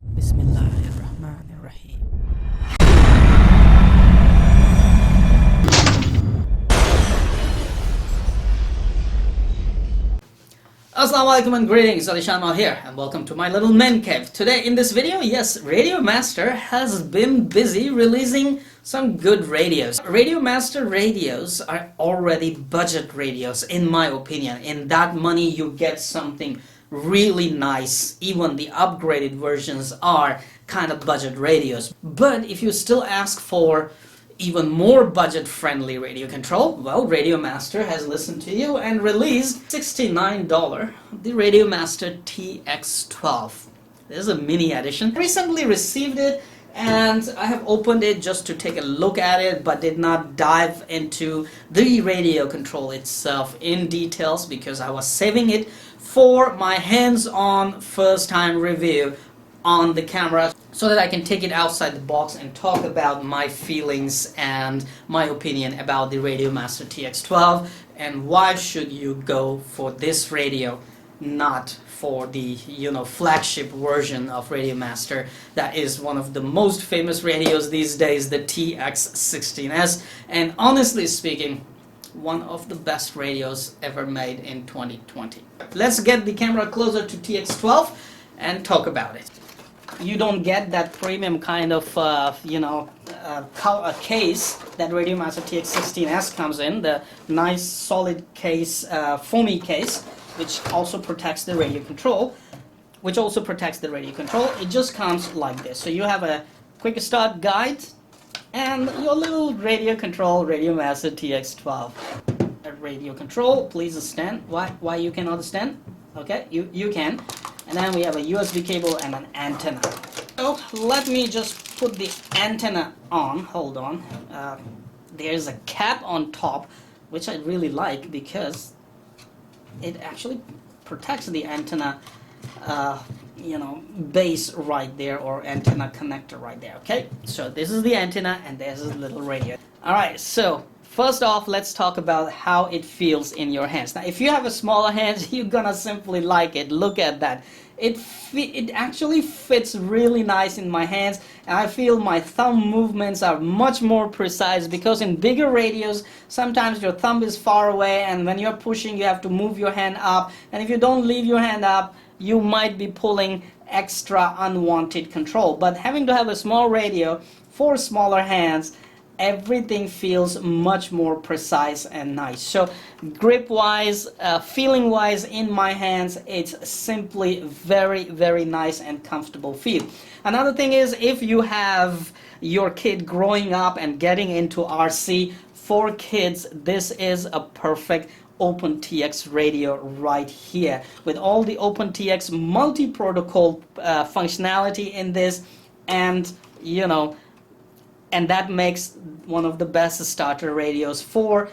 Bismillahirrahmanirrahim. Assalamu alaikum and greetings, alishanmao here and welcome to my little man cave. Today in this video, yes, RadioMaster has been busy releasing some good radios. RadioMaster radios are already budget radios in my opinion. In that money you get something really nice. Even the upgraded versions are kind of budget radios. But if you still ask for even more budget-friendly radio control, well, RadioMaster has listened to you and released $69, the RadioMaster TX12. This is a mini edition. I recently received it and I have opened it just to take a look at it, but did not dive into the radio control itself in details because I was saving it for my hands-on first-time review on the camera so that I can take it outside the box and talk about my feelings and my opinion about the RadioMaster TX12 and why should you go for this radio, not for the flagship version of RadioMaster that is one of the most famous radios these days, the TX16S, and honestly speaking, one of the best radios ever made in 2020. Let's get the camera closer to TX12 and talk about it. You don't get that premium kind of case that RadioMaster TX16S comes in, the nice solid case, foamy case, which also protects the radio control. It just comes like this. So you have a quick start guide and your little radio control, RadioMaster TX12. A radio control, please stand. Why you cannot stand? Okay, you can. And then we have a USB cable and an antenna. So let me just put the antenna on. Hold on. There's a cap on top, which I really like because it actually protects the antenna base right there, or antenna connector right there. Okay, so this is the antenna and there's a little radio. Alright, so first off, let's talk about how it feels in your hands. Now, if you have a smaller hands, you're gonna simply like it. Look at that. It actually fits really nice in my hands, and I feel my thumb movements are much more precise because in bigger radios, sometimes your thumb is far away, and when you're pushing, you have to move your hand up, and if you don't leave your hand up, you might be pulling extra unwanted control. But having to have a small radio for smaller hands, everything feels much more precise and nice. So grip wise, feeling wise in my hands, it's simply very, very nice and comfortable feel. Another thing is, if you have your kid growing up and getting into RC, for kids this is a perfect OpenTx radio right here with all the OpenTx multi-protocol functionality in this, and and that makes one of the best starter radios for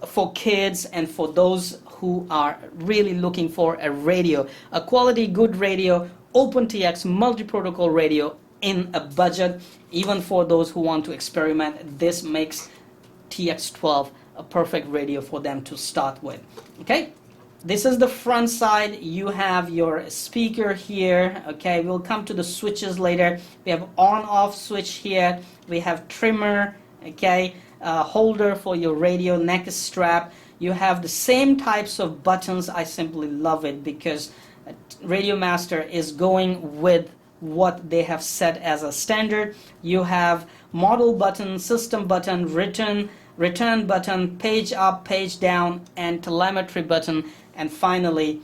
for kids and for those who are really looking for a radio, a quality good radio, OpenTx multi-protocol radio in a budget. Even for those who want to experiment, this makes TX12 a perfect radio for them to start with. Okay, this is the front side. You have your speaker here. Okay, we'll come to the switches later. We have on-off switch here. We have trimmer, okay, holder for your radio, neck strap. You have the same types of buttons. I simply love it because RadioMaster is going with what they have set as a standard. You have model button, system button, return button, page up, page down, and telemetry button, and finally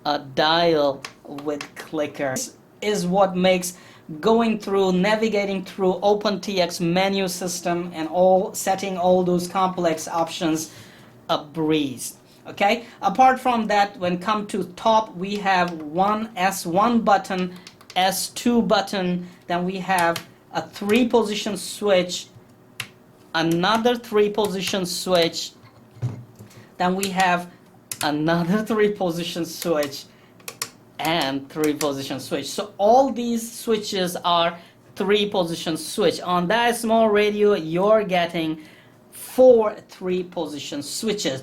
a dial with clicker. This is what makes navigating through OpenTx menu system and setting all those complex options a breeze. Okay, apart from that, when come to top, we have one S1 button, S2 button, then we have a 3-position switch, another 3-position switch, then we have another 3-position switch, and 3-position switch. So all these switches are 3-position switch. On that small radio, you're getting 4 3-position switches.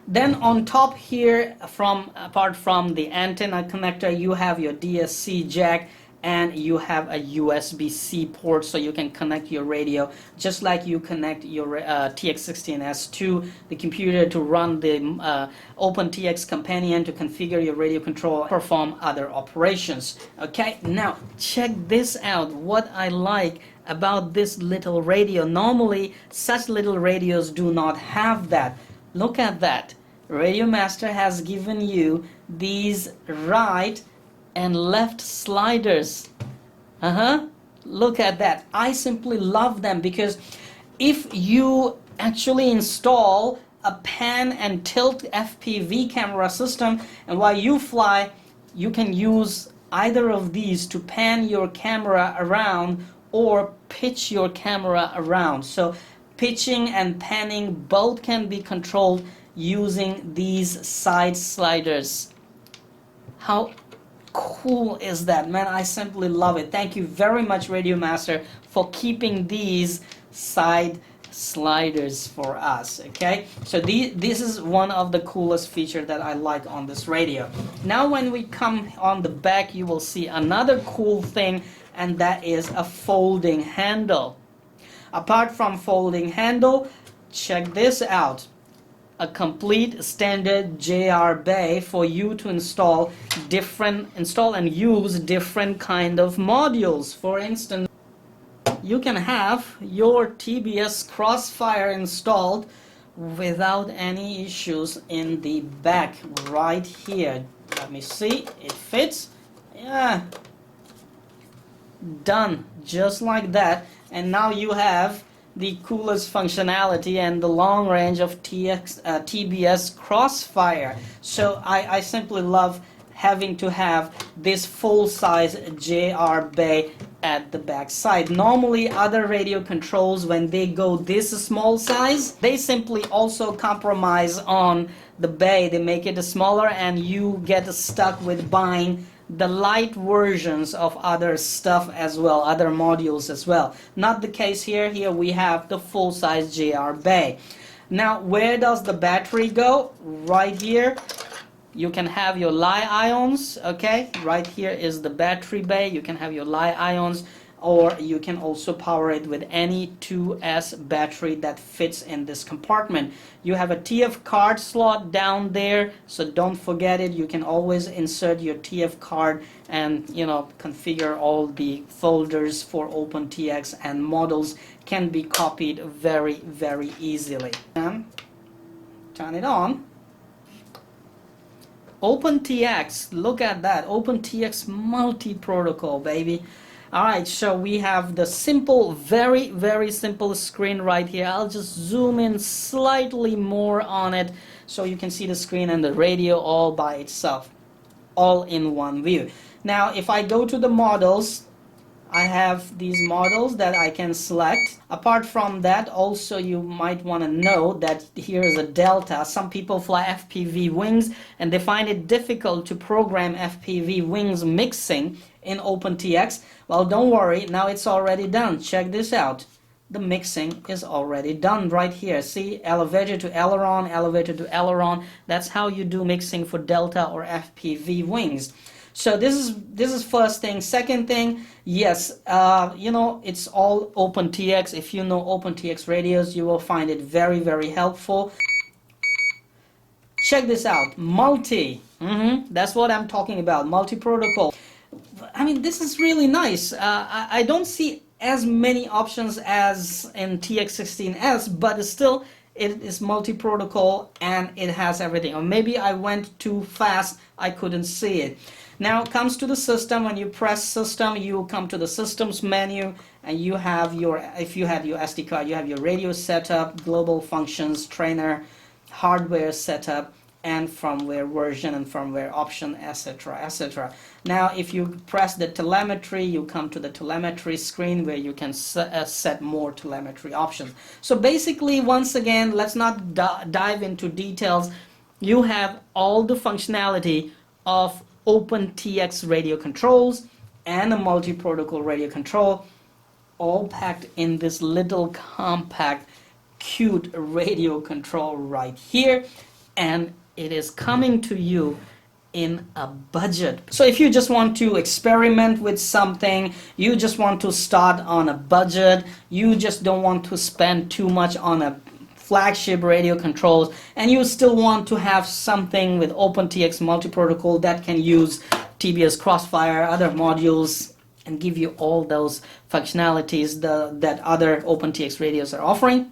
Then on top here, apart from the antenna connector, you have your DSC jack and you have a USB-C port, so you can connect your radio just like you connect your TX16S to the computer to run the OpenTX companion, to configure your radio control, perform other operations. Okay, now check this out. What I like about this little radio, normally such little radios do not have that. Look at that. RadioMaster has given you these right and left sliders. Look at that. I simply love them, because if you actually install a pan and tilt FPV camera system, and while you fly, you can use either of these to pan your camera around or pitch your camera around. So pitching and panning both can be controlled using these side sliders. How cool is that, man? I simply love it. Thank you very much, RadioMaster, for keeping these side sliders for us. Okay, so this is one of the coolest features that I like on this radio. Now when we come on the back, you will see another cool thing, and that is a folding handle. Apart from folding handle, check this out. A complete standard JR bay for you to install and use different kind of modules. For instance, you can have your TBS Crossfire installed without any issues in the back right here. Let me see, it fits. Yeah, done, just like that. And now you have the coolest functionality and the long range of TBS Crossfire. So I simply love having to have this full-size JR bay at the back side. Normally other radio controls, when they go this small size, they simply also compromise on the bay. They make it smaller, and you get stuck with buying the light versions of other stuff as well, other modules as well. Not the case here. Here we have the full-size JR bay. Now where does the battery go? Right here. You can have your Li-ions. Okay, right here is the battery bay. You can have your Li-ions, or you can also power it with any 2S battery that fits in this compartment. You have a TF card slot down there, so don't forget it. You can always insert your TF card and, you know, configure all the folders for OpenTX, and models can be copied very, very easily. And turn it on. OpenTX, look at that, OpenTX multi-protocol, baby. Alright, so we have the simple, very, very simple screen right here. I'll just zoom in slightly more on it so you can see the screen and the radio all by itself, all in one view. Now, if I go to the models, I have these models that I can select. Apart from that, also you might want to know that here is a delta. Some people fly FPV wings and they find it difficult to program FPV wings mixing in OpenTX. Well, don't worry, now it's already done. Check this out. The mixing is already done right here. See, elevator to aileron, elevator to aileron. That's how you do mixing for delta or FPV wings. So this is first thing. Second thing, yes, you know, it's all OpenTX. If you know OpenTX radios, you will find it very, very helpful. Check this out, that's what I'm talking about, multi-protocol. I mean, this is really nice. I don't see as many options as in TX16S, but still it is multi-protocol and it has everything. Or maybe I went too fast, I couldn't see it. Now it comes to the system. When you press system, you will come to the systems menu, and you have your, if you have your SD card, you have your radio setup, global functions, trainer, hardware setup, and firmware version and firmware option, etc., etc. Now if you press the telemetry, you come to the telemetry screen where you can set more telemetry options. So basically, once again, let's not dive into details. You have all the functionality of OpenTX radio controls and a multi-protocol radio control, all packed in this little compact cute radio control right here, and it is coming to you in a budget. So if you just want to experiment with something, you just want to start on a budget, you just don't want to spend too much on a flagship radio controls, and you still want to have something with OpenTx multi-protocol that can use TBS Crossfire, other modules, and give you all those functionalities that other OpenTx radios are offering.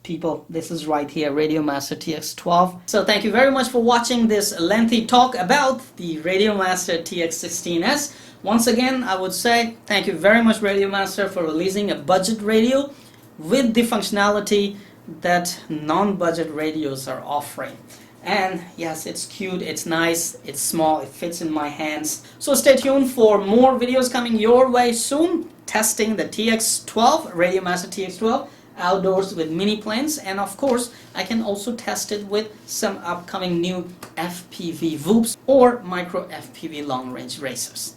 People, this is right here, RadioMaster TX12. So thank you very much for watching this lengthy talk about the RadioMaster TX16S. Once again, I would say thank you very much, RadioMaster, for releasing a budget radio with the functionality that non-budget radios are offering. And yes, it's cute, it's nice, it's small, it fits in my hands. So stay tuned for more videos coming your way soon, testing the TX12, RadioMaster TX12, outdoors with mini planes, and of course I can also test it with some upcoming new FPV VOOPs or micro FPV long range racers.